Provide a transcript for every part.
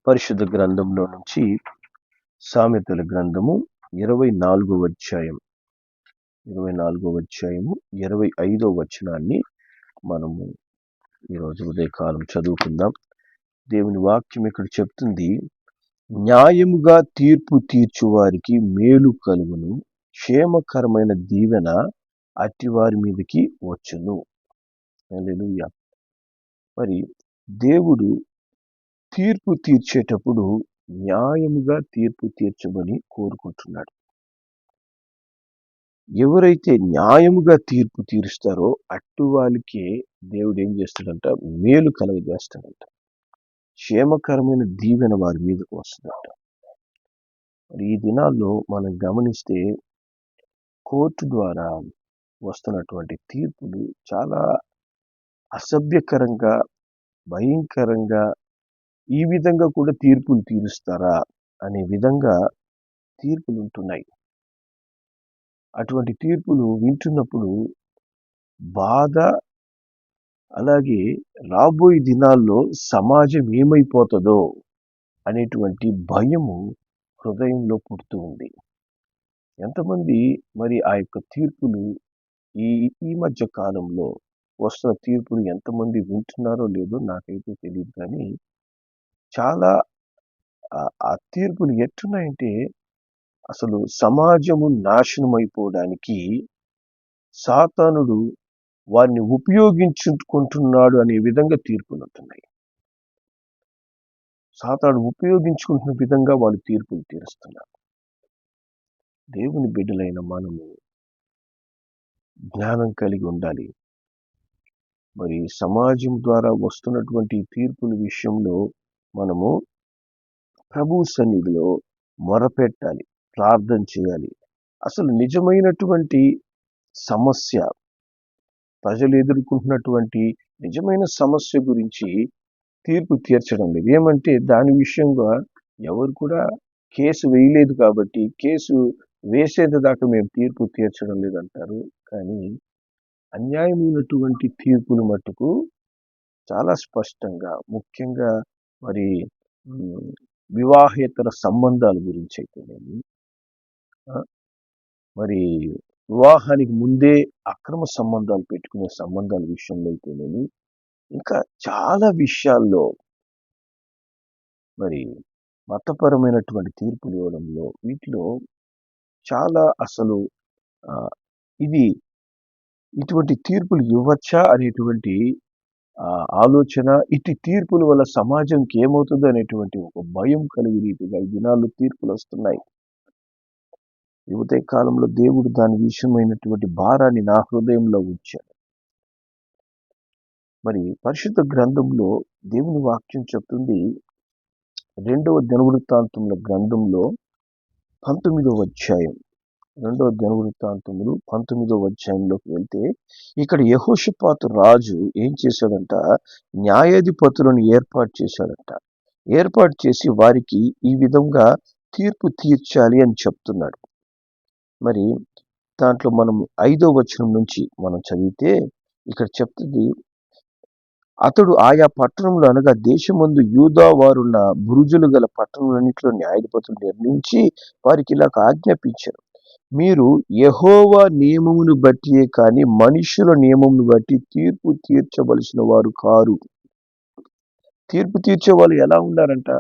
పరిశుద్ధ గ్రంథంలో నుంచి సామెతల గ్రంథము 24వ అధ్యాయము 25వ వచనాన్ని మనము ఈరోజు ఉదయకాలం చదువుకుందాం. దేవుని వాక్యం ఇక్కడ చెప్తుంది, న్యాయముగా తీర్పు తీర్చు వారికి మేలు కలుగును, క్షేమకరమైన దీవెన అట్టివారి మీదకి వచ్చును. హల్లెలూయా. మరి దేవుడు తీర్పు తీర్చేటప్పుడు న్యాయముగా తీర్పు తీర్చమని కోరుకుంటున్నాడు. ఎవరైతే న్యాయముగా తీర్పు తీరుస్తారో అట్టు వాళ్ళకే దేవుడు ఏం చేస్తాడంట, మేలు కలుగజేస్తాడంట, క్షేమకరమైన దీవెన వారి మీదకు వస్తుందంట. మరి ఈ దినాల్లో మనం గమనిస్తే కోర్టు ద్వారా వస్తున్నటువంటి తీర్పులు చాలా అసభ్యకరంగా, భయంకరంగా, ఈ విధంగా కూడా తీర్పులు తీరుస్తారా అనే విధంగా తీర్పులు ఉంటున్నాయి. అటువంటి తీర్పులు వింటున్నప్పుడు బాధ, అలాగే రాబోయే దినాల్లో సమాజం ఏమైపోతుందో అనేటువంటి భయము హృదయంలో పుడుతూ ఉంది. ఎంతమంది మరి ఆ యొక్క తీర్పులు ఈ మధ్య కాలంలో వస్తున్న తీర్పులు ఎంతమంది వింటున్నారో లేదో నాకైతే తెలియదు, కానీ చాలా ఆ తీర్పులు ఎట్టున్నాయంటే అసలు సమాజము నాశనం అయిపోవడానికి సాతానుడు వారిని ఉపయోగించుకుంటున్నాడు అనే విధంగా తీర్పులు ఉంటున్నాయి. సాతానుడు ఉపయోగించుకుంటున్న విధంగా వాళ్ళు తీర్పులు తీరుస్తున్నారు. దేవుని బిడ్డలైన మనము జ్ఞానం కలిగి ఉండాలి. మరి సమాజం ద్వారా వస్తున్నటువంటి తీర్పుల విషయంలో మనము ప్రభు సన్నిధిలో మొరపెట్టాలి, ప్రార్థన చేయాలి. అసలు నిజమైనటువంటి సమస్య, ప్రజలు ఎదుర్కొంటున్నటువంటి నిజమైన సమస్య గురించి తీర్పు తీర్చడం లేదు. ఏమంటే దాని విషయంగా ఎవరు కూడా కేసు వేయలేదు కాబట్టి కేసు వేసేది దాకా మేము తీర్పు తీర్చడం లేదంటారు. కానీ అన్యాయమైనటువంటి తీర్పులు మట్టుకు చాలా స్పష్టంగా, ముఖ్యంగా మరి వివాహేతర సంబంధాల గురించి అయితేనేమి, మరి వివాహానికి ముందే అక్రమ సంబంధాలు పెట్టుకునే సంబంధాల విషయంలో అయితేనేమి, ఇంకా చాలా విషయాల్లో మరి మతపరమైనటువంటి తీర్పులు ఇవ్వడంలో, వీటిలో చాలా అసలు ఇటువంటి తీర్పులు ఇవ్వచ్చా అనేటువంటి ఆలోచన, ఇటు తీర్పుల వల్ల సమాజంకి ఏమవుతుందో అనేటువంటి ఒక భయం కలిగి రీతిగా ఈ దినాల్లో తీర్పులు వస్తున్నాయి. యువత కాలంలో దేవుడు దాని విషయమైనటువంటి భారాన్ని నా హృదయంలో ఉంచాడు. మరి పరిశుద్ధ గ్రంథంలో దేవుని వాక్యం చెప్తుంది, 2వ దినవృత్తాంతముల గ్రంథంలో 19వ అధ్యాయం, 2వ దినవృత్తాంతములు 19వ అధ్యాయంలోకి వెళ్తే ఇక్కడ యెహోషాపాతు రాజు ఏం చేశాడంట, న్యాయాధిపతులను ఏర్పాటు చేశాడంట. ఏర్పాటు చేసి వారికి ఈ విధంగా తీర్పు తీర్చాలి అని చెప్తున్నాడు. మరి దాంట్లో మనం 5వ వచనం నుంచి మనం చదివితే ఇక్కడ చెప్తుంది, అతడు ఆయా పట్టణంలో అనగా దేశమందు యూదా వారున్న బురుజులు గల పట్టణములన్నిటిలో న్యాయాధిపతులు నిర్ణయించి వారికి ఇలా ఆజ్ఞాపించారు, మీరు యెహోవా నియమమును బట్టియే కానీ మనుషుల నియమమును బట్టి తీర్పు తీర్చవలసిన వారు కారు. తీర్పు తీర్చే వాళ్ళు ఎలా ఉండారంట,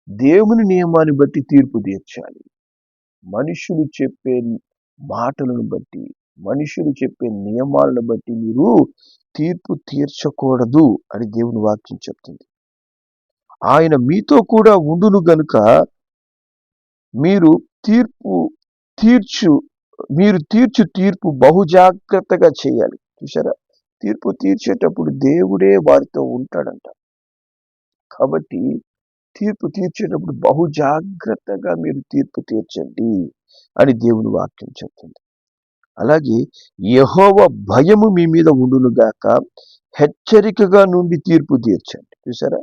దేవుని నియమాన్ని బట్టి తీర్పు తీర్చాలి. మనుషులు చెప్పే మాటలను బట్టి, మనుషులు చెప్పే నియమాలను బట్టి మీరు తీర్పు తీర్చకూడదు అని దేవుని వాక్యం చెప్తుంది. ఆయన మీతో కూడా ఉండును గనుక మీరు తీర్చు తీర్పు బహుజాగ్రత్తగా చేయాలి. చూసారా, తీర్పు తీర్చేటప్పుడు దేవుడే వారితో ఉంటాడంట. కాబట్టి తీర్పు తీర్చేటప్పుడు బహుజాగ్రత్తగా మీరు తీర్పు తీర్చండి అని దేవుని వాక్యం చెప్తుంది. అలాగే యెహోవా భయము మీ మీద ఉండును గాక, హెచ్చరికగా నుండి తీర్పు తీర్చండి. చూసారా,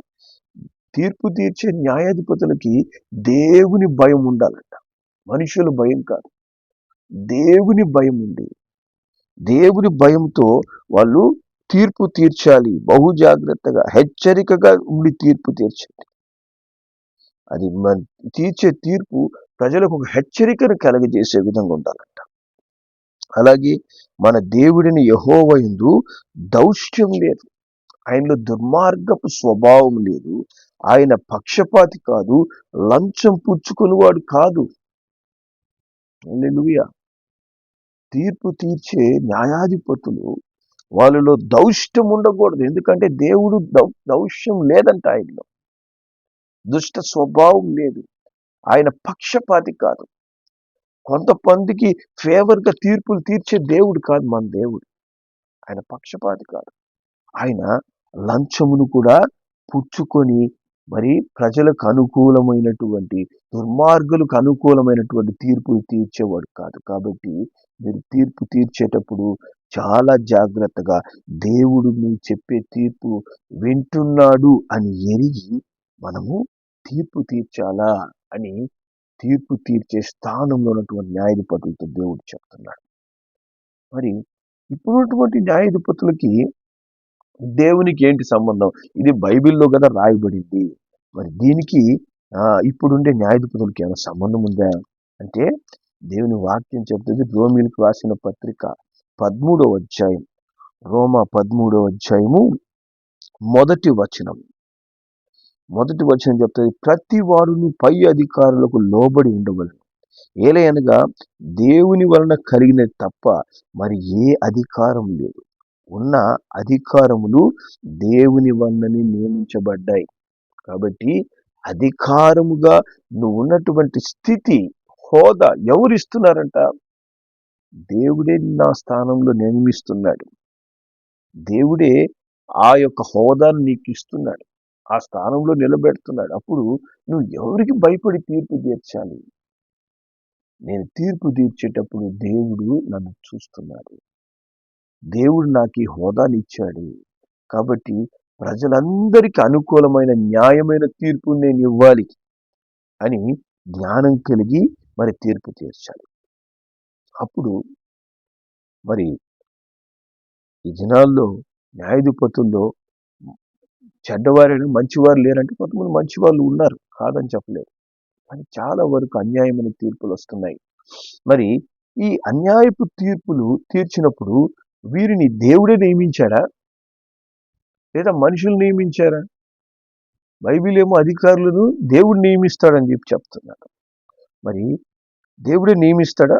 తీర్పు తీర్చే న్యాయాధిపతులకి దేవుని భయం ఉండాలంట, మనుషుల భయం కాదు. దేవుని భయం ఉంది. దేవుని భయంతో వాళ్ళు తీర్పు తీర్చాలి, బహు జాగ్రత్తగా హెచ్చరికగా ఉండి తీర్పు తీర్చండి. అది తీర్చే తీర్పు ప్రజలకు ఒక హెచ్చరికను కలగజేసే విధంగా ఉండాలంట. అలాగే మన దేవుడిని యెహోవా యందు దౌష్ట్యం లేదు, ఆయనలో దుర్మార్గపు స్వభావం లేదు, ఆయన పక్షపాతి కాదు, లంచం పుచ్చుకునేవాడు కాదు. హల్లెలూయా. తీర్పు తీర్చే న్యాయాధిపతులు వాళ్ళలో దౌష్ట్యం ఉండకూడదు. ఎందుకంటే దేవుడు దౌష్ట్యం లేదంట, ఆయనలో దుష్ట స్వభావం లేదు, ఆయన పక్షపాతి కాదు. కొంతమందికి ఫేవర్గా తీర్పులు తీర్చే దేవుడు కాదు మన దేవుడు. ఆయన పక్షపాతి కాదు. ఆయన లంచమును కూడా పుచ్చుకొని మరి ప్రజలకు అనుకూలమైనటువంటి, దుర్మార్గులకు అనుకూలమైనటువంటి తీర్పులు తీర్చేవాడు కాదు. కాబట్టి మీరు తీర్పు తీర్చేటప్పుడు చాలా జాగ్రత్తగా దేవుడు మీరు చెప్పే తీర్పు వింటున్నాడు అని ఎరిగి మనము తీర్పు తీర్చాలా అని తీర్పు తీర్చే స్థానంలో ఉన్నటువంటి న్యాయాధిపతులతో దేవుడు చెప్తున్నాడు. మరి ఇప్పుడున్నటువంటి న్యాయాధిపతులకి దేవునికి ఏంటి సంబంధం? ఇది బైబిల్లో కదా రాయబడింది. మరి దీనికి ఇప్పుడుండే న్యాయాధిపతులకి ఏమైనా సంబంధం ఉందా అంటే, దేవుని వాక్యం చెప్తుంది. రోమీయులకు రాసిన పత్రిక 13వ అధ్యాయం, రోమా 13వ అధ్యాయము మొదటి వచనం చెప్తుంది, ప్రతి వారును పై అధికారులకు లోబడి ఉండవలెను, ఏలయనగా దేవుని వలన కలిగినది తప్ప మరి ఏ అధికారం లేదు. ఉన్న అధికారములు దేవుని వలననే నియమించబడ్డాయి. కాబట్టి అధికారముగా నువ్వు ఉన్నటువంటి స్థితి, హోదా ఎవరు ఇస్తున్నారంట? దేవుడే నా స్థానంలో నియమిస్తున్నాడు. దేవుడే ఆ యొక్క హోదాను నీకు ఇస్తున్నాడు, ఆ స్థానంలో నిలబెడుతున్నాడు. అప్పుడు నువ్వు ఎవరికి భయపడి తీర్పు తీర్చాలి? నేను తీర్పు తీర్చేటప్పుడు దేవుడు నన్ను చూస్తున్నాడు, దేవుడు నాకు ఈ హోదాని ఇచ్చాడు, కాబట్టి ప్రజలందరికీ అనుకూలమైన న్యాయమైన తీర్పు నేను ఇవ్వాలి అని జ్ఞానం కలిగి మరి తీర్పు తీర్చాలి. అప్పుడు మరి ఈ దినాల్లో న్యాయాధిపతుల్లో చెడ్డవారైనా మంచివారు లేరంటే కొంతమంది మంచి వాళ్ళు ఉన్నారు, కాదని చెప్పలేరు. కానీ చాలా వరకు అన్యాయమైన తీర్పులు వస్తున్నాయి. మరి ఈ అన్యాయపు తీర్పులు తీర్చినప్పుడు వీరిని దేవుడే నియమించాడా లేదా మనుషులు నియమించారా? బైబిల్ ఏమో అధికారులను దేవుడు నియమిస్తాడని చెప్పి చెప్తున్నాడు. మరి దేవుడే నియమిస్తాడా?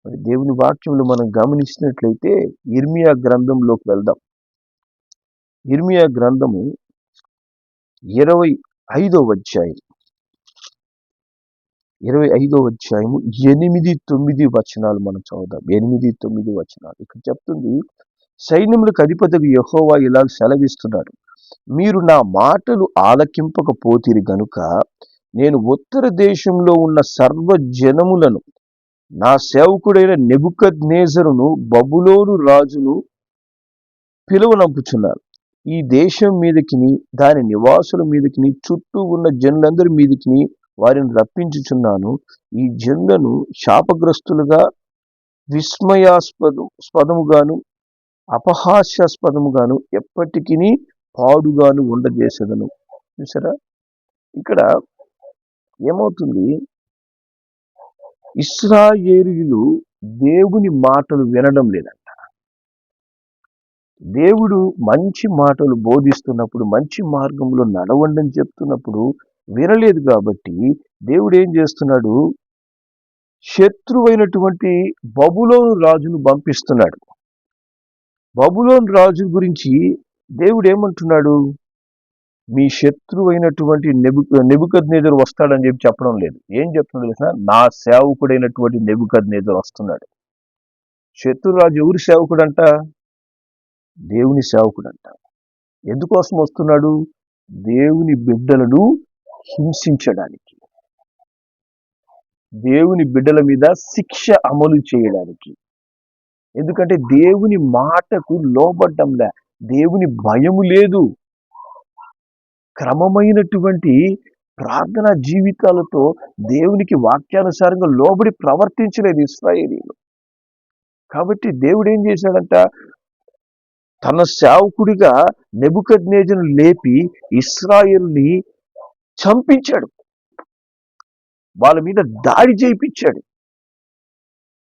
మరి దేవుని వాక్యంలో మనం గమనించినట్లయితే ఇర్మియా గ్రంథంలోకి వెళ్దాం. ఇర్మియా గ్రంథము 25వ అధ్యాయం 8-9 వచనాలు మనం చదువుదాం. 8-9 వచనాలు ఇక్కడ చెప్తుంది, సైన్యములకు అధిపతికి యెహోవా ఇలా సెలవిస్తున్నాడు, మీరు నా మాటలు ఆలకింపకపోతిరి గనుక నేను ఉత్తర దేశంలో ఉన్న సర్వ జనములను నా సేవకుడైన నెబుకద్నేజరును బబులోను రాజును పిలువనంపుచున్నాను. ఈ దేశం మీదకిని దాని నివాసుల మీదకిని చుట్టూ ఉన్న జనులందరి మీదకిని వారిని రప్పించుచున్నాను. ఈ జనులను శాపగ్రస్తులుగా, విస్మయాస్పదముగాను, అపహాస్యాస్పదముగాను, ఎప్పటికీ పాడుగాను ఉండజేసేదను. చూసారా, ఇక్కడ ఏమవుతుంది? ఇశ్రాయేలీయులు దేవుని మాటలు వినడం లేదంట. దేవుడు మంచి మాటలు బోధిస్తున్నప్పుడు, మంచి మార్గంలో నడవండి అని చెప్తున్నప్పుడు వినలేదు. కాబట్టి దేవుడు ఏం చేస్తున్నాడు? శత్రువైనటువంటి బబులోను రాజును పంపిస్తున్నాడు. బబులోను రాజు గురించి దేవుడు ఏమంటున్నాడు? మీ శత్రువైనటువంటి నెబుకద్నెజరు వస్తాడని చెప్పి చెప్పడం లేదు. ఏం చెప్తున్నాడు తెలుసా? నా సేవకుడైనటువంటి నెబుకద్నెజరు వస్తున్నాడు. శత్రురాజు ఎవరి సేవకుడంట? దేవుని సేవకుడంట. ఎందుకోసం వస్తున్నాడు? దేవుని బిడ్డలను హింసించడానికి, దేవుని బిడ్డల మీద శిక్ష అమలు చేయడానికి. ఎందుకంటే దేవుని మాటకు లోబడ్డంలే, దేవుని భయము లేదు, క్రమమైనటువంటి ప్రార్థనా జీవితాలతో దేవునికి వాక్యానుసారంగా లోబడి ప్రవర్తించలేదు ఇశ్రాయేలీయులు. కాబట్టి దేవుడు ఏం చేశాడంట? తన సేవకుడిగా నెబుకద్నెజరును లేపి ఇశ్రాయేలుని చంపించాడు. వాళ్ళ మీద దాడి చేయించాడు,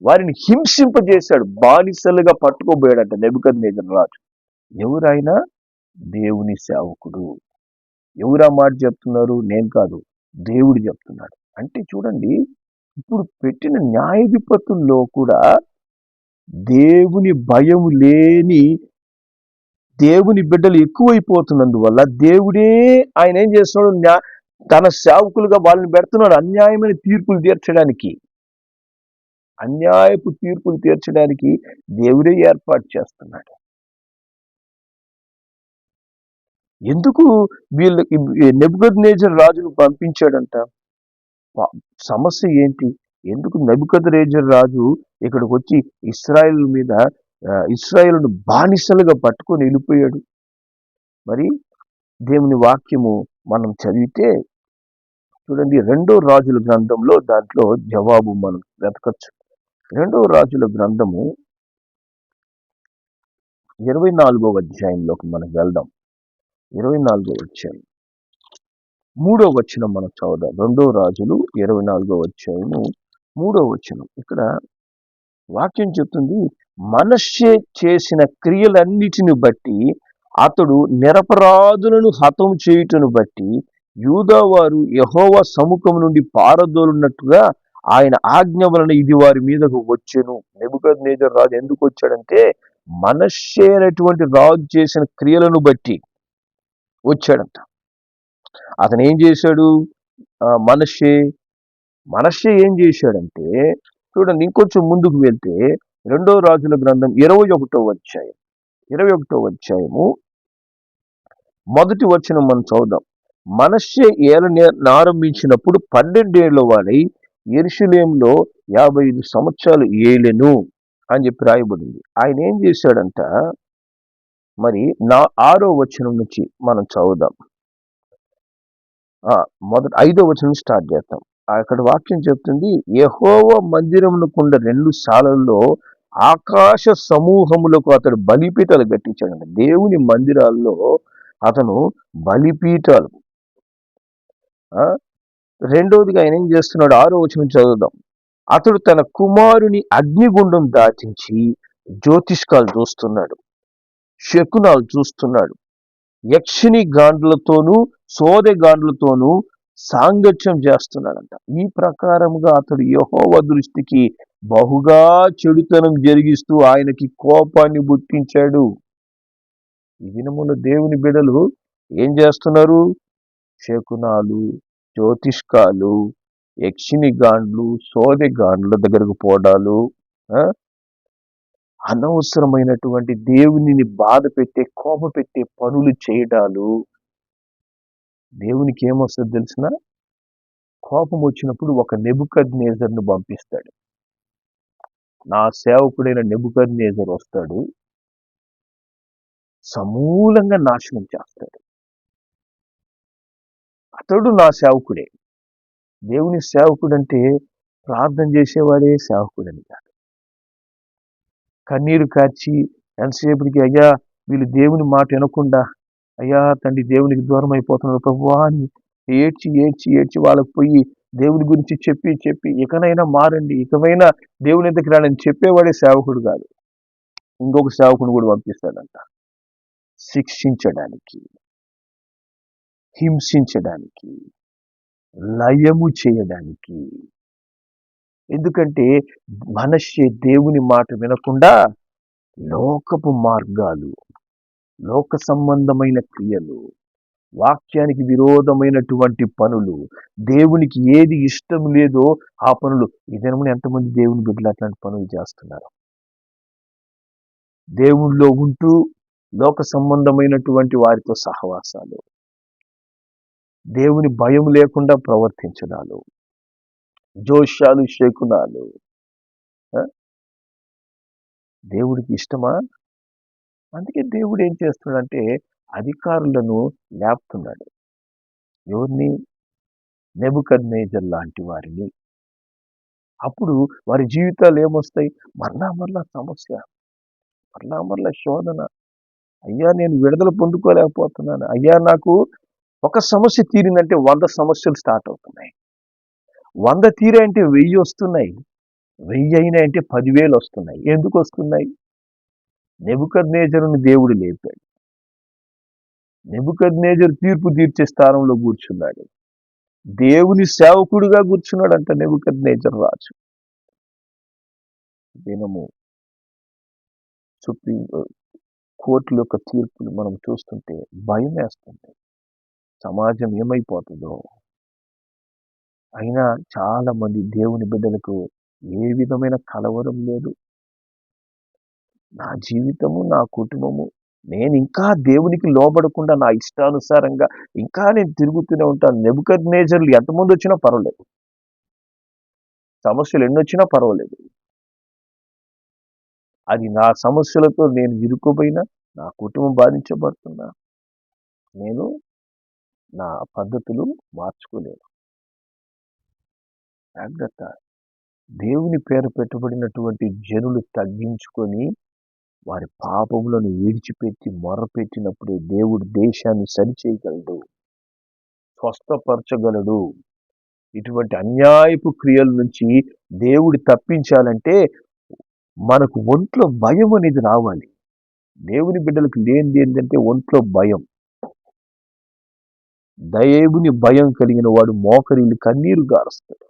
వారిని హింసింపజేశాడు, బానిసలుగా పట్టుకోబోయాడంట నెబుకద్నెజరు రాజు. ఎవరైనా దేవుని సేవకుడు. ఎవరు ఆ మాట చెప్తున్నారు? నేను కాదు, దేవుడు చెప్తున్నాడు. అంటే చూడండి, ఇప్పుడు పెట్టిన న్యాయాధిపతుల్లో కూడా దేవుని భయం లేని దేవుని బిడ్డలు ఎక్కువైపోతున్నందువల్ల దేవుడే ఆయన ఏం చేస్తున్నాడు, తన సేవకులుగా వాళ్ళని పెడుతున్నాడు అన్యాయమైన తీర్పులు తీర్చడానికి. అన్యాయపు తీర్పులు తీర్చడానికి దేవుడే ఏర్పాటు చేస్తున్నాడు. ఎందుకు వీళ్ళకి నెబుకద్నెజరు రాజును పంపించాడంట? సమస్య ఏంటి? ఎందుకు నెబుకద్నెజరు రాజు ఇక్కడికి వచ్చి ఇశ్రాయేలు మీద ఇశ్రాయేలును బానిసలుగా పట్టుకొని వెళ్ళిపోయాడు? మరి దేవుని వాక్యము మనం చదివితే చూడండి, 2వ రాజుల గ్రంథంలో దాంట్లో జవాబు మనం వెతకచ్చు. 2వ రాజుల గ్రంథము 24వ అధ్యాయంలోకి మనం వెళ్దాం. 24వ అధ్యాయం 3వ వచనం మనం చదువుదాం. 2వ రాజులు 24వ అధ్యాయము 3వ వచనం. ఇక్కడ వాక్యం చెప్తుంది, మనష్షే చేసిన క్రియలన్నిటిని బట్టి అతడు నిరపరాధులను హతం చేయుటను బట్టి యూదావారు యెహోవా సముఖం నుండి పారదోలున్నట్టుగా ఆయన ఆజ్ఞ వలన ఇది వారి మీదకు వచ్చెను. నెబుకద్నెజరు రాజు ఎందుకు వచ్చాడంటే మనష్షే అనేటువంటి రాజు చేసిన క్రియలను బట్టి వచ్చాడంట. అతను ఏం చేశాడు? మనష్షే ఏం చేశాడంటే చూడండి, ఇంకొంచెం ముందుకు వెళ్తే 2వ రాజుల గ్రంథం 21వ అధ్యాయము 1వ వచనం మనం చదువుదాం. మనష్షే ఏలనారంభించినప్పుడు 12 ఏళ్ల వాడై యెరూషలేములో 55 సంవత్సరాలు ఏలెను అని చెప్పి రాయబడింది. ఆయన ఏం చేశాడంట? మరి 6వ వచనం నుంచి మనం చదువుదాం. 5వ వచనం స్టార్ట్ చేద్దాం. అక్కడ వాక్యం చెప్తుంది, యెహోవా మందిరమునకున్న 2 శాలల్లో ఆకాశ సమూహములకు అతడు బలిపీఠాలు కట్టించాడంట. దేవుని మందిరాల్లో అతను బలిపీఠాలు. రెండవదిగా ఆయన ఏం చేస్తున్నాడు? 6వ వచనం చదువుదాం. అతడు తన కుమారుని అగ్నిగుండం దాటించి జ్యోతిష్కాలు చూస్తున్నాడు, శకునాలు చూస్తున్నాడు, యక్షిణి గాండ్లతోనూ సోదె గాండ్లతోనూ సాంగత్యం చేస్తున్నాడంట. ఈ ప్రకారముగా అతడు యెహోవా దృష్టికి బహుగా చెడుతనం జరిగిస్తూ ఆయనకి కోపాన్ని పుట్టించాడు. ఈ దినములో దేవుని బిడ్డలు ఏం చేస్తున్నారు? శకునాలు, జ్యోతిష్కాలు, యక్షిణి గాండ్లు, సోదె గాండ్ల దగ్గరకు పోవడాలు, అనవసరమైనటువంటి దేవునిని బాధ పెట్టే, కోప పెట్టే పనులు చేయడాలు. దేవునికి ఏమొస్తుంది తెలిసిన? కోపం వచ్చినప్పుడు ఒక నెబుకద్నెజరును పంపిస్తాడు. నా సేవకుడైన నెబుకద్నెజరు వస్తాడు, సమూలంగా నాశనం చేస్తాడు. అతడు నా సేవకుడే. దేవుని సేవకుడు అంటే ప్రార్థన చేసేవాడే సేవకుడని కాదు. కన్నీరు కార్చి ఎంతసేపటికి అయ్యా వీళ్ళు దేవుని మాట వినకుండా, అయ్యా తండ్రి దేవునికి దూరం అయిపోతున్నారు ప్రభువా అని ఏడ్చి ఏడ్చి ఏడ్చి వాళ్ళకు పోయి దేవుని గురించి చెప్పి చెప్పి ఇకనైనా మారండి, ఇకమైనా దేవుని దగ్గరికి రాని చెప్పేవాడే సేవకుడు కాదు. ఇంకొక సేవకుడు కూడా పంపిస్తాడంట, శిక్షించడానికి, హింసించడానికి, లయము చేయడానికి. ఎందుకంటే మనష్షే దేవుని మాట వినకుండా లోకపు మార్గాలు, లోక సంబంధమైన క్రియలు, వాక్యానికి విరోధమైనటువంటి పనులు, దేవునికి ఏది ఇష్టం లేదో ఆ పనులు. ఈ దినమున ఎంతమంది దేవుని బిడ్డలు అట్లాంటి పనులు చేస్తున్నారు? దేవుళ్ళో ఉంటూ లోక సంబంధమైనటువంటి వారితో సహవాసాలు, దేవుని భయం లేకుండా ప్రవర్తించడాలు, జోష్యాలు, శకునాలు దేవుడికి ఇష్టమా? అందుకే దేవుడు ఏం చేస్తున్నాడంటే అధికారులను లేపుతున్నాడు. ఎవరిని? నెబుకద్నెజరు లాంటి వారిని. అప్పుడు వారి జీవితాలు ఏమొస్తాయి? మరలా సమస్య, మరలా శోధన. అయ్యా నేను విడుదల పొందుకోలేకపోతున్నాను, అయ్యా నాకు ఒక సమస్య తీరిందంటే 100 సమస్యలు స్టార్ట్ అవుతున్నాయి. 100 తీరే అంటే 1000 వస్తున్నాయి. 1000 అయినా అంటే 10,000 వస్తున్నాయి. ఎందుకు వస్తున్నాయి? నెబుకద్నెజరుని దేవుడు లేపాడు. నెబుకద్నెజరు తీర్పు తీర్చే స్థానంలో కూర్చున్నాడు. దేవుని సేవకుడిగా కూర్చున్నాడంట నెబుకద్నెజరు రాజు. దినము సుప్రీం కోర్టుల యొక్క తీర్పులు మనం చూస్తుంటే భయం వేస్తుంది. సమాజం ఏమైపోతుందో. అయినా చాలా మంది దేవుని బిడ్డలకు ఏ విధమైన కలవరం లేదు. నా జీవితము, నా కుటుంబము, నేను ఇంకా దేవునికి లోబడకుండా నా ఇష్టానుసారంగా ఇంకా నేను తిరుగుతూనే ఉంటాను. నెబుకద్నెజర్లు ఎంతమంది వచ్చినా పర్వాలేదు, సమస్యలు ఎన్నొచ్చినా పర్వాలేదు. అది నా సమస్యలతో నేను ఇరుక్కుపోయినా, నా కుటుంబం బాధించబడుతున్నా, నేను నా పద్ధతులు మార్చుకోలేను. జాగ్రత్త. దేవుని పేరు పెట్టబడినటువంటి జనులు తగ్గించుకొని వారి పాపములను విడిచిపెట్టి మొరపెట్టినప్పుడే దేవుడు దేశాన్ని సరిచేయగలడు, స్వస్థపరచగలడు. ఇటువంటి అన్యాయపు క్రియల నుంచి దేవుడు తప్పించాలంటే మనకు ఒంట్లో భయం అనేది రావాలి. దేవుని బిడ్డలకు లేనిది ఏంటంటే ఒంట్లో భయం. దేవుని భయం కలిగిన వాడు మోకరిల్లి కన్నీరు గారుస్తాడు.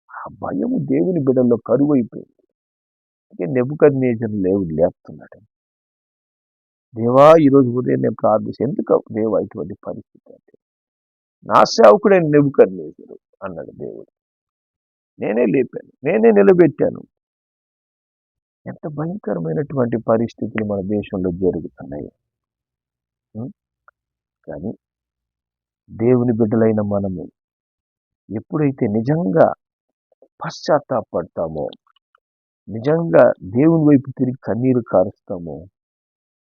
ఆ భయము దేవుని బిడ్డల్లో కరువైపోయింది. అంటే నెబుకద్నెజరు లేపుతున్నాడు. దేవా, ఈరోజు ఉదయం నేను ప్రార్థిస్తాను. ఎందుకు దేవా ఇటువంటి పరిస్థితి అంటే, నా సేవకుడైన నెబుకద్నెజరు అన్నాడు దేవుడు. నేనే లేపాను, నేనే నిలబెట్టాను. ఎంత భయంకరమైనటువంటి పరిస్థితులు మన దేశంలో జరుగుతున్నాయి. కానీ దేవుని బిడ్డలైన మనము ఎప్పుడైతే నిజంగా పశ్చాత్తాపడతామో, నిజంగా దేవుని వైపు తిరిగి కన్నీరు కారుస్తామో,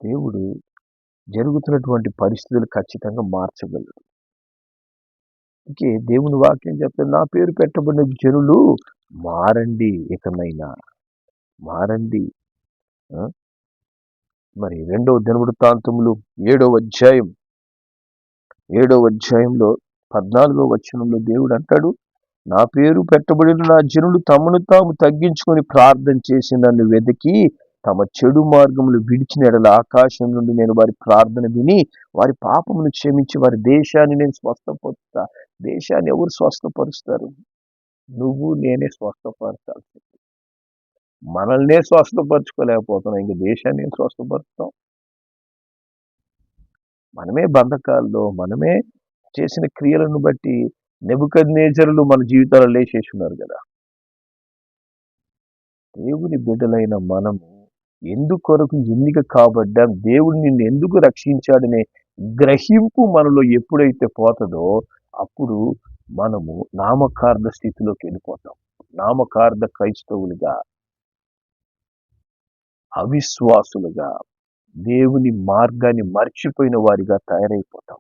దేవుడు జరుగుతున్నటువంటి పరిస్థితులు ఖచ్చితంగా మార్చగలడు. ఇంకే దేవుని వాక్యం చెప్తే, నా పేరు పెట్టబడిన జనులు మారండి, ఇకనైనా మారండి. మరి 2వ దినవృత్తాంతములు 7వ అధ్యాయంలో 14వ వచనంలో దేవుడు అంటాడు, నా పేరు పెట్టబడిన నా జనులు తమను తాము తగ్గించుకొని ప్రార్థన చేసి నన్ను వెతికి తమ చెడు మార్గములు విడిచిన ఎడల ఆకాశం నుండి నేను వారి ప్రార్థన విని వారి పాపమును క్షమించి వారి దేశాన్ని నేను స్వస్థపరుస్తా. దేశాన్ని ఎవరు స్వస్థపరుస్తారు? నువ్వు నేనే స్వస్థపరచాల్సింది. మనల్నే స్వస్థపరచుకోలేకపోతున్నాం, ఇంక దేశాన్ని స్వస్థపరుస్తాం. మనమే బంధకాల్లో, మనమే చేసిన క్రియలను బట్టి నెబుకద్నెజరులు మన జీవితాల్లో లేచేసి ఉన్నారు కదా. దేవుని బిడ్డలైన మనము ఎందుకొరకు ఎన్నిక కాబడ్డాం, దేవుడు నిన్ను ఎందుకు రక్షించాడనే గ్రహింపు మనలో ఎప్పుడైతే పోతుందో అప్పుడు మనము నామకార్థ స్థితిలోకి వెళ్ళిపోతాం. నామకార్థ క్రైస్తవులుగా, అవిశ్వాసులుగా, దేవుని మార్గాన్ని మర్చిపోయిన వారిగా తయారైపోతాం.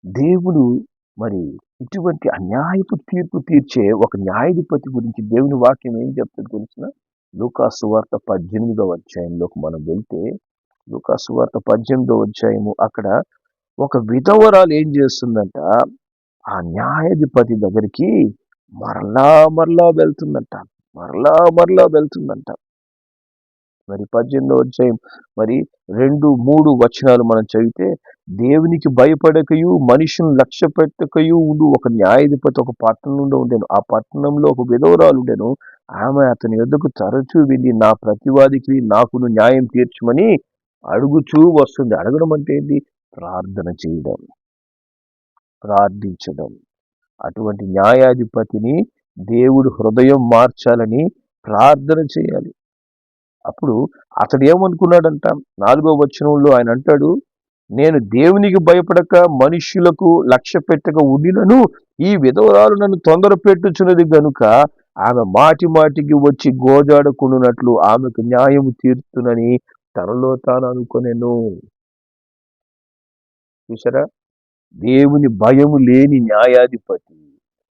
దేవుడు మరి ఇటువంటి అన్యాయపు తీర్పు తీర్చే ఒక న్యాయాధిపతి గురించి దేవుని వాక్యం ఏం చెప్తుంది తెలిసిన? లూకాసు వార్త 18వ అధ్యాయంలోకి మనం వెళ్తే, లూకాసు వార్త 18వ అధ్యాయము, అక్కడ ఒక విధవరాలు ఏం చేస్తుందంట, ఆ న్యాయాధిపతి దగ్గరికి మరలా వెళ్తుందంట. మరి 18వ అధ్యాయం మరి 2-3 వచనాలు మనం చదివితే, దేవునికి భయపడకయు మనుషుని లక్ష్య పెట్టకయు ఉండు ఒక న్యాయాధిపతి ఒక పట్టణంలో ఉండేను. ఆ పట్టణంలో ఒక విధవరాలు ఉండెను. ఆమె అతని యొద్దకు తరచూ వెళ్ళి నా ప్రతివాదికి నాకును న్యాయం తీర్చమని అడుగుచూ వస్తుంది. అడగడం అంటే ఏంటి? ప్రార్థన చేయడం, ప్రార్థించడం. అటువంటి న్యాయాధిపతిని దేవుడు హృదయం మార్చాలని ప్రార్థన చేయాలి. అప్పుడు అతడు ఏమనుకున్నాడంట, 4వ వచనంలో ఆయన అంటాడు, నేను దేవునికి భయపడక మనుష్యులకు లక్ష్య పెట్టక ఉండినను ఈ విధవరాలు నన్ను తొందర పెట్టుచున్నది గనుక ఆమె మాటికి వచ్చి గోజాడుకున్నట్లు ఆమెకు న్యాయం తీర్చునని తనలో తాను అనుకొనెను. చూసారా? దేవుని భయము లేని న్యాయాధిపతి,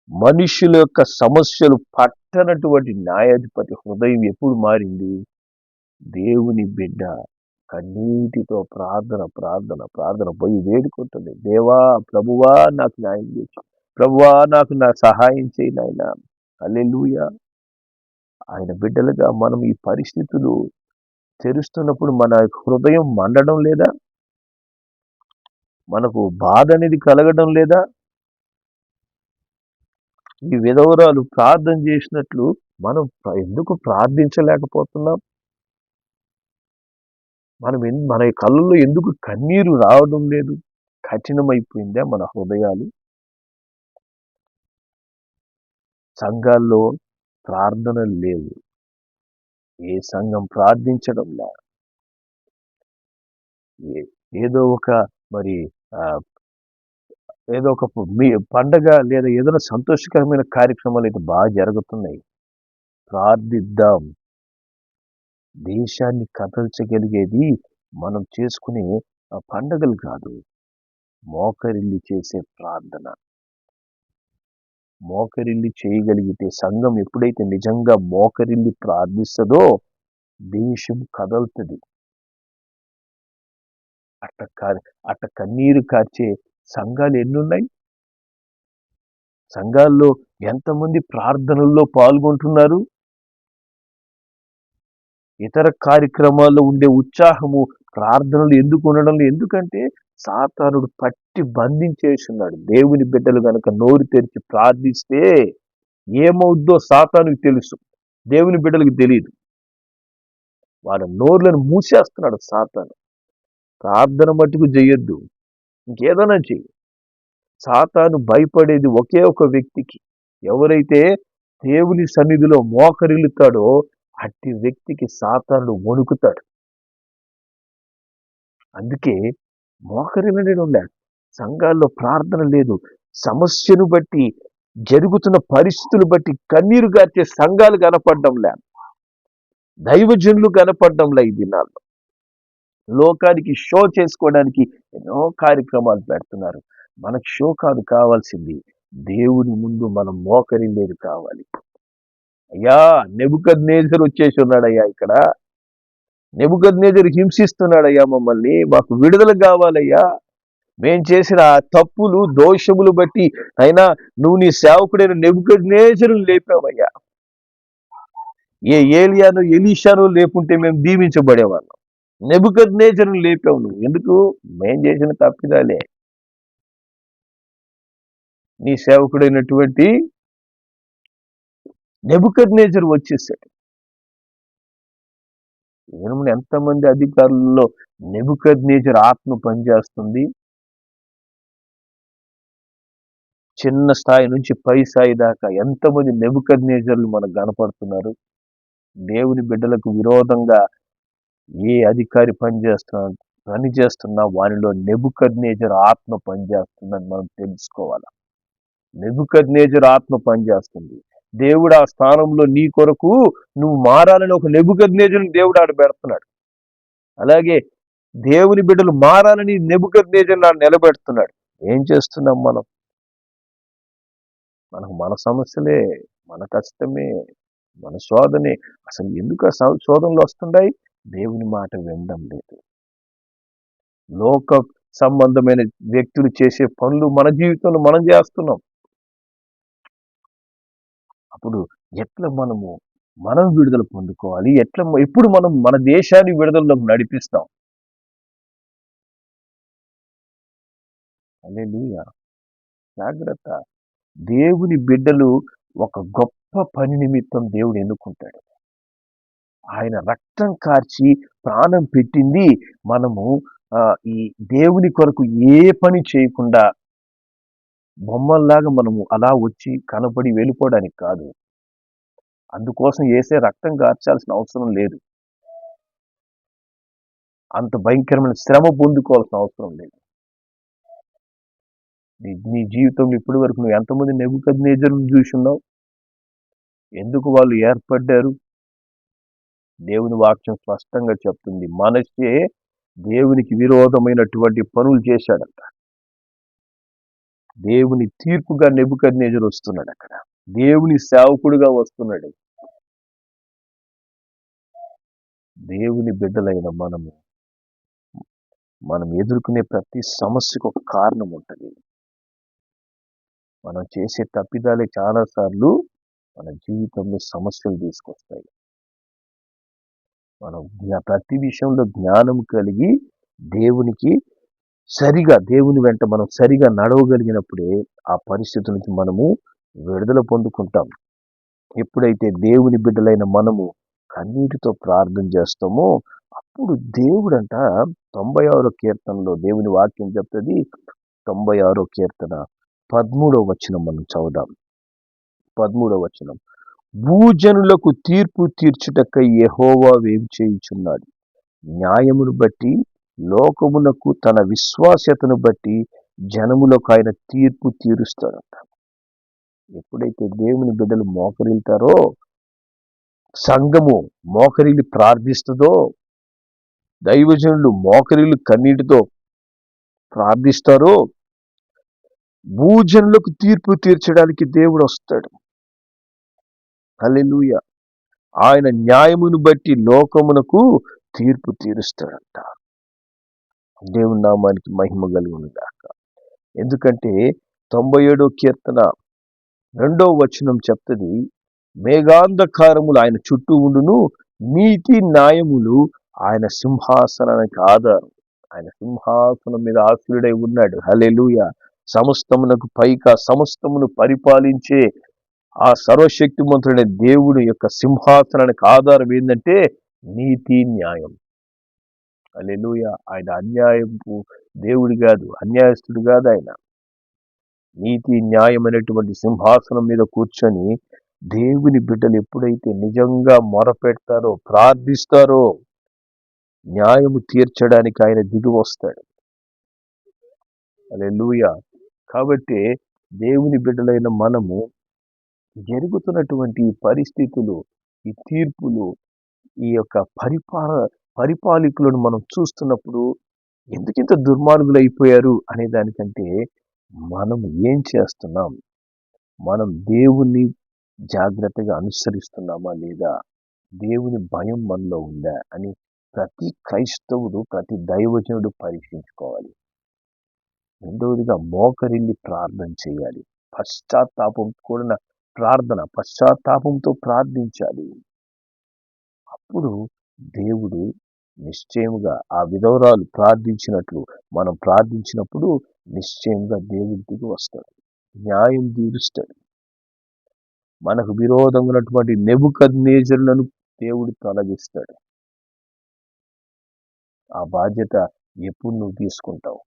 మనుషుల యొక్క సమస్యలు పట్టనటువంటి న్యాయాధిపతి హృదయం ఎప్పుడు మారింది? దేవుని బిడ్డ కన్నీటితో ప్రార్థన ప్రార్థన ప్రార్థన పోయి వేడుకుంటుంది. దేవా, ప్రభువా, నాకు న్యాయం చేయి, ప్రభువా, నాకు నా సహాయం చేయి నాయనా. హల్లెలూయా. ఆయన బిడ్డలుగా మనం ఈ పరిస్థితులు తెరుస్తున్నప్పుడు మన హృదయం మండడం లేదా? మనకు బాధ అనేది కలగడం లేదా? ఈ విధవరాలు ప్రార్థన చేసినట్లు మనం ఎందుకు ప్రార్థించలేకపోతున్నాం? మన కళ్ళల్లో ఎందుకు కన్నీరు రావడం లేదు? కఠినమైపోయిందా మన హృదయాలు? సంఘాల్లో ప్రార్థనలు లేవు. ఏ సంఘం ప్రార్థించడం లే. ఏదో ఒక మరి ఏదో ఒక పండగ లేదా ఏదైనా సంతోషకరమైన కార్యక్రమాలు అయితే బాగా జరుగుతున్నాయి. ప్రార్థిద్దాం. దేశాన్ని కదల్చగలిగేది మనం చేసుకునే పండగలు కాదు, మోకరిల్లి చేసే ప్రార్థన. మోకరిల్లి చేయగలిగితే, సంఘం ఎప్పుడైతే నిజంగా మోకరిల్లి ప్రార్థిస్తుందో దేశం కదలుతుంది. అట్ట కన్నీరు కార్చే సంఘాలు ఎన్నున్నాయి? సంఘాల్లో ఎంతమంది ప్రార్థనల్లో పాల్గొంటున్నారు? ఇతర కార్యక్రమాల్లో ఉండే ఉత్సాహము ప్రార్థనలు ఎందుకు ఉండడం? ఎందుకంటే సాతానుడు పట్టి బంధించేస్తున్నాడు. దేవుని బిడ్డలు గనక నోరు తెరిచి ప్రార్థిస్తే ఏమవుద్దో సాతానుకు తెలుసు, దేవుని బిడ్డలకు తెలియదు. వాళ్ళ నోర్లను మూసేస్తున్నాడు సాతాను. ప్రార్థన మట్టుకు చేయొద్దు, ఇంకేదైనా చెయ్యి. సాతాను భయపడేది ఒకే ఒక వ్యక్తికి. ఎవరైతే దేవుని సన్నిధిలో మోకరిల్లుతాడో అట్టి వ్యక్తికి సాతానుడు వణుకుతాడు. అందుకే మోకరిల్లడం లేదు, సంఘాల్లో ప్రార్థన లేదు. సమస్యను బట్టి, జరుగుతున్న పరిస్థితులు బట్టి కన్నీరు గార్చే సంఘాలు కనపడడం లేదు, దైవజనులు కనపడడంలే. ఈ దినాల్లో లోకానికి షో చేసుకోవడానికి ఎన్నో కార్యక్రమాలు పెడుతున్నారు. మనకు షో కాదు కావాల్సింది, దేవుని ముందు మనం మోకరిల్లేది కావాలి. అయ్యా, నెబుకద్నెజరు వచ్చేసి ఉన్నాడయ్యా, ఇక్కడ నెబుకద్నెజరు హింసిస్తున్నాడయ్యా మమ్మల్ని, మాకు విడుదల కావాలయ్యా. మేం చేసిన ఆ తప్పులు, దోషములు బట్టి అయినా నువ్వు నీ సేవకుడైన నెబుకద్నెజరును లేపావయ్యా. ఏ ఏలియాను, ఎలీషాను లేకుంటే మేము దీవించబడేవాళ్ళం. నెబుకద్నెజరును లేపావు నువ్వు. ఎందుకు? మేం చేసిన తప్పిదాలే. నీ సేవకుడైనటువంటి నెబుకద్నెజరు వచ్చేసాడు. ఎంతమంది అధికారులలో నెబుకద్నెజరు ఆత్మ పనిచేస్తుంది? చిన్న స్థాయి నుంచి పై స్థాయి దాకా ఎంతమంది నెబుకద్నెజర్లు మనకు కనపడుతున్నారు? దేవుని బిడ్డలకు విరోధంగా ఏ అధికారి పనిచేస్తున్నా వానిలో నెబుకద్నెజరు ఆత్మ పనిచేస్తుందని మనం తెలుసుకోవాలి. నెబుకద్నెజరు ఆత్మ పనిచేస్తుంది. దేవుడు ఆ స్థానంలో నీ కొరకు నువ్వు మారాలని ఒక నెబుకద్నెజరుని దేవుడు ఆడ పెడుతున్నాడు. అలాగే దేవుని బిడ్డలు మారాలని నెబుకద్నెజరుని ఆడ నిలబెడుతున్నాడు. ఏం చేస్తున్నాం మనం? మనకు మన సమస్యలే, మన కష్టమే, మన శోధనే. అసలు ఎందుకు శోధనలు వస్తున్నాయి? దేవుని మాట వినడం లేదు. లోక సంబంధమైన వ్యక్తులు చేసే పనులు మన జీవితంలో మనం చేస్తున్నాం. అప్పుడు ఎట్లా మనం విడుదల పొందుకోవాలి? ఎప్పుడు మనం మన దేశాన్ని విడుదలలోకి నడిపిస్తాం? హల్లెలూయా. జాగ్రత్త. దేవుని బిడ్డలు ఒక గొప్ప పని నిమిత్తం దేవుడు ఎన్నుకుంటాడు. ఆయన రక్తం కార్చి ప్రాణం పెట్టింది మనము ఈ దేవుని కొరకు ఏ పని చేయకుండా బొమ్మల్లాగా మనము అలా వచ్చి కనపడి వెళ్ళిపోవడానికి కాదు. అందుకోసం యేసే రక్తం కార్చాల్సిన అవసరం లేదు. అంత భయంకరమైన శ్రమ పొందుకోవాల్సిన అవసరం లేదు. నీ జీవితంలో ఇప్పటి వరకు నువ్వు ఎంతమంది నెబుకద్నెజరులను చూసున్నావు? ఎందుకు వాళ్ళు ఏర్పడ్డారు? దేవుని వాక్యం స్పష్టంగా చెప్తుంది, మనష్షే దేవునికి విరోధమైనటువంటి పనులు చేశాడంట. దేవుని తీర్పుగా నెబుకద్నెజరు వస్తున్నాడు. అక్కడ దేవుని సేవకుడుగా వస్తున్నాడు. దేవుని బిడ్డలైన మనము మనం ఎదుర్కొనే ప్రతి సమస్యకు ఒక కారణం ఉంటుంది. మనం చేసే తప్పిదాలే చాలాసార్లు మన జీవితంలో సమస్యలు తీసుకొస్తాయి. మనం ప్రతి విషయంలో జ్ఞానం కలిగి దేవునికి దేవుని వెంట మనం సరిగా నడవగలిగినప్పుడే ఆ పరిస్థితి నుంచి మనము విడుదల పొందుకుంటాం. ఎప్పుడైతే దేవుని బిడ్డలైన మనము కన్నీటితో ప్రార్థన చేస్తామో అప్పుడు దేవుడంట 96వ కీర్తనలో దేవుని వాక్యం చెప్తుంది. 96వ కీర్తన 13వ వచనం మనం చదువుదాం. 13వ వచనం, భూజనులకు తీర్పు తీర్చుటకై యెహోవా వేం చేయుచున్నాడు. న్యాయమును బట్టి లోకమునకు తన విశ్వాస్యతను బట్టి జనములకు ఆయన తీర్పు తీరుస్తాడంట. ఎప్పుడైతే దేవుని బిడ్డలు మోకరిల్తారో, సంఘము మోకరిల్లి ప్రార్థిస్తుందో, దైవజనులు మోకరిల్లు కన్నీటితో ప్రార్థిస్తారో, భూజనులకు తీర్పు తీర్చడానికి దేవుడు వస్తాడు. హల్లెలూయా. ఆయన న్యాయమును బట్టి లోకమునకు తీర్పు తీరుస్తాడంట. దేవుని నామానికి మహిమ కలుగును గాక. ఎందుకంటే 97వ కీర్తన 2వ వచనం చెప్తుంది, మేఘాంధకారములు ఆయన చుట్టూ ఉండును, నీతి న్యాయములు ఆయన సింహాసనానికి ఆధారం. ఆయన సింహాసనం మీద ఆసీనుడై ఉన్నాడు. హల్లెలూయా. సమస్తమునకు పైగా సమస్తమును పరిపాలించే ఆ సర్వశక్తిమంతుడైన దేవుడి యొక్క సింహాసనానికి ఆధారం ఏంటంటే నీతి న్యాయం. హల్లెలూయా. ఆయన అన్యాయపు దేవుడు కాదు, అన్యాయస్తుడు కాదు. ఆయన నీతి న్యాయం అనేటువంటి సింహాసనం మీద కూర్చొని దేవుని బిడ్డలు ఎప్పుడైతే నిజంగా మొరపెడతారో, ప్రార్థిస్తారో, న్యాయము తీర్చడానికి ఆయన దిగి వస్తాడు. హల్లెలూయా. కాబట్టి దేవుని బిడ్డలైన మనము జరుగుతున్నటువంటి పరిస్థితులు, ఈ తీర్పులు, ఈ యొక్క పరిపాలకులను మనం చూస్తున్నప్పుడు ఎందుకింత దుర్మార్గులు అయిపోయారు అనే దానికంటే మనం ఏం చేస్తున్నాం, మనం దేవుణ్ణి జాగ్రత్తగా అనుసరిస్తున్నామా లేదా, దేవుని భయం మనలో ఉందా అని ప్రతి క్రైస్తవుడు, ప్రతి దైవజనుడు పరీక్షించుకోవాలి. రెండవదిగా మోకరిల్లి ప్రార్థన చేయాలి. పశ్చాత్తాపం కూడిన ప్రార్థన, పశ్చాత్తాపంతో ప్రార్థించాలి. అప్పుడు దేవుడు నిశ్చయముగా ఆ విధవరాలు ప్రార్థించినట్లు మనం ప్రార్థించినప్పుడు నిశ్చయంగా దేవుడి దిగి వస్తాడు, న్యాయం తీరుస్తాడు. మనకు విరోధంగా ఉన్నటువంటి నెబుకద్నెజరులను దేవుడు తొలగిస్తాడు. ఆ బాధ్యత ఎప్పుడు నువ్వు తీసుకుంటావు,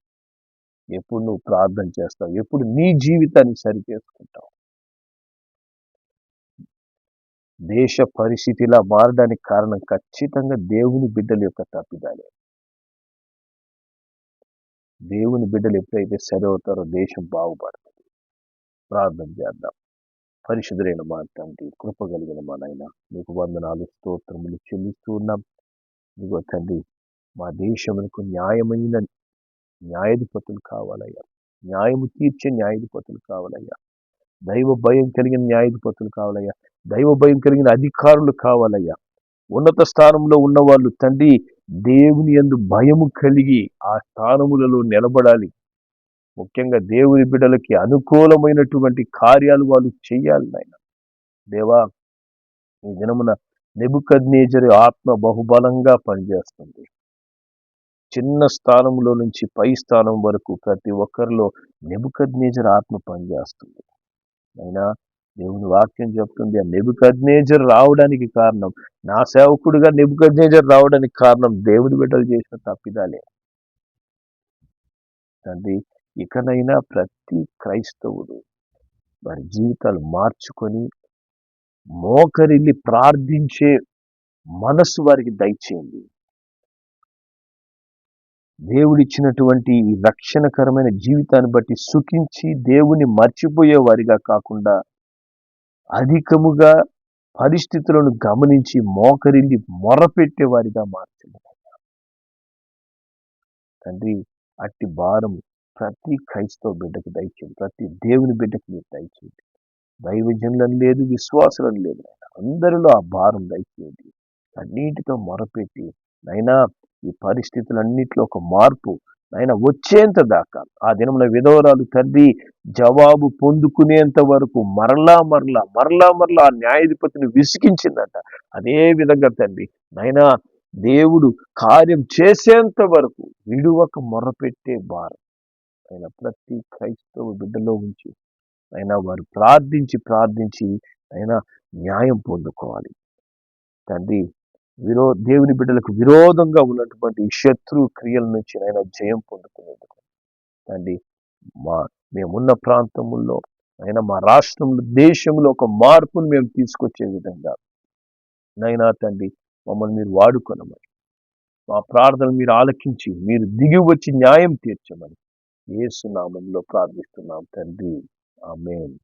ఎప్పుడు నువ్వు ప్రార్థన చేస్తావు, ఎప్పుడు నీ జీవితాన్ని సరి చేసుకుంటావు. దేశ పరిస్థితి ఇలా మారడానికి కారణం ఖచ్చితంగా దేవుని బిడ్డల యొక్క తప్పిదాలే. దేవుని బిడ్డలు ఎప్పుడైతే సరి అవుతారో దేశం బాగుపడుతుంది. ప్రార్థన చేద్దాం. పరిశుద్ధులైన మా తండ్రి, కృప కలిగిన మా నాయన, మీకు వందనాలు, స్తోత్రములు చెల్లిస్తూ ఉన్నాం. ఇదిగో తండ్రి, మా దేశమునకు న్యాయమైన న్యాయాధిపతులు కావాలయ్యా, న్యాయము తీర్చే న్యాయాధిపతులు కావాలయ్యా, దైవ భయం కలిగిన న్యాయాధిపతులు కావాలయ్యా, దైవ భయం కలిగిన అధికారులు కావాలయ్యా. ఉన్నత స్థానంలో ఉన్న వాళ్ళు తండ్రి దేవుని యందు భయము కలిగి ఆ స్థానములలో నిలబడాలి. ముఖ్యంగా దేవుని బిడ్డలకి అనుకూలమైనటువంటి కార్యాలు వాళ్ళు చెయ్యాలి నాయన. దేవా, ఈ దినమున నెబుకద్నెజరు ఆత్మ బహుబలంగా పనిచేస్తుంది. చిన్న స్థానంలో నుంచి పై స్థానం వరకు ప్రతి ఒక్కరిలో నెబుకద్నెజరు ఆత్మ పనిచేస్తుంది. అయినా దేవుని వాక్యం చెప్తుంది, ఆ నెబుకద్నెజరు రావడానికి కారణం, నా సేవకుడిగా నెబుకద్నెజరు రావడానికి కారణం దేవుని బిడ్డలు చేసిన తప్పిదాలే. తండ్రి, ఇకనైనా ప్రతి క్రైస్తవుడు వారి జీవితాలు మార్చుకొని మోకరిల్లి ప్రార్థించే మనస్సు వారికి దయచేయండి. దేవుడిచ్చినటువంటి ఈ రక్షణకరమైన జీవితాన్ని బట్టి సుఖించి దేవుని మర్చిపోయే వారిగా కాకుండా అధికముగా పరిస్థితులను గమనించి మోకరిల్లి మొరపెట్టే వారిగా మార్చండి తండ్రి. అట్టి భారం ప్రతి క్రైస్తవ బిడ్డకు దయచేయండి, ప్రతి దేవుని బిడ్డకు మీరు దయచేయండి. దైవజనులను లేదు, విశ్వాసులను లేదు, అందరిలో ఆ భారం దయచేయండి. అన్నిటితో మొరపెట్టి నైనా ఈ పరిస్థితులన్నింటిలో ఒక మార్పు ఆయన వచ్చేంత దాకా ఆ దినమున విధవరాలు తండ్రి జవాబు పొందుకునేంత వరకు మరలా మరలా మరలా మరలా ఆ న్యాయాధిపతిని విసిగించిందట. అదే విధంగా తండ్రి నైనా దేవుడు కార్యం చేసేంత వరకు విడువక మొరపెట్టే భారం ఆయన ప్రతి క్రైస్తవ బిడ్డలో ఉంచి అయినా వారు ప్రార్థించి అయినా న్యాయం పొందుకోవాలి. తండ్రి దేవుని బిడ్డలకు విరోధంగా ఉన్నటువంటి శత్రు క్రియల నుంచి ఆయన జయం పొందుకునేందుకు తండ్రి మేమున్న ప్రాంతముల్లో అయినా మా రాష్ట్రంలో దేశంలో ఒక మార్పును మేము తీసుకొచ్చే విధంగా నైనా తండ్రి మమ్మల్ని మీరు వాడుకొనమని, మా ప్రార్థన మీరు ఆలకించి మీరు దిగి వచ్చి న్యాయం తీర్చమని యేసు నామములో ప్రార్థిస్తున్నాం తండ్రి. ఆమేన్.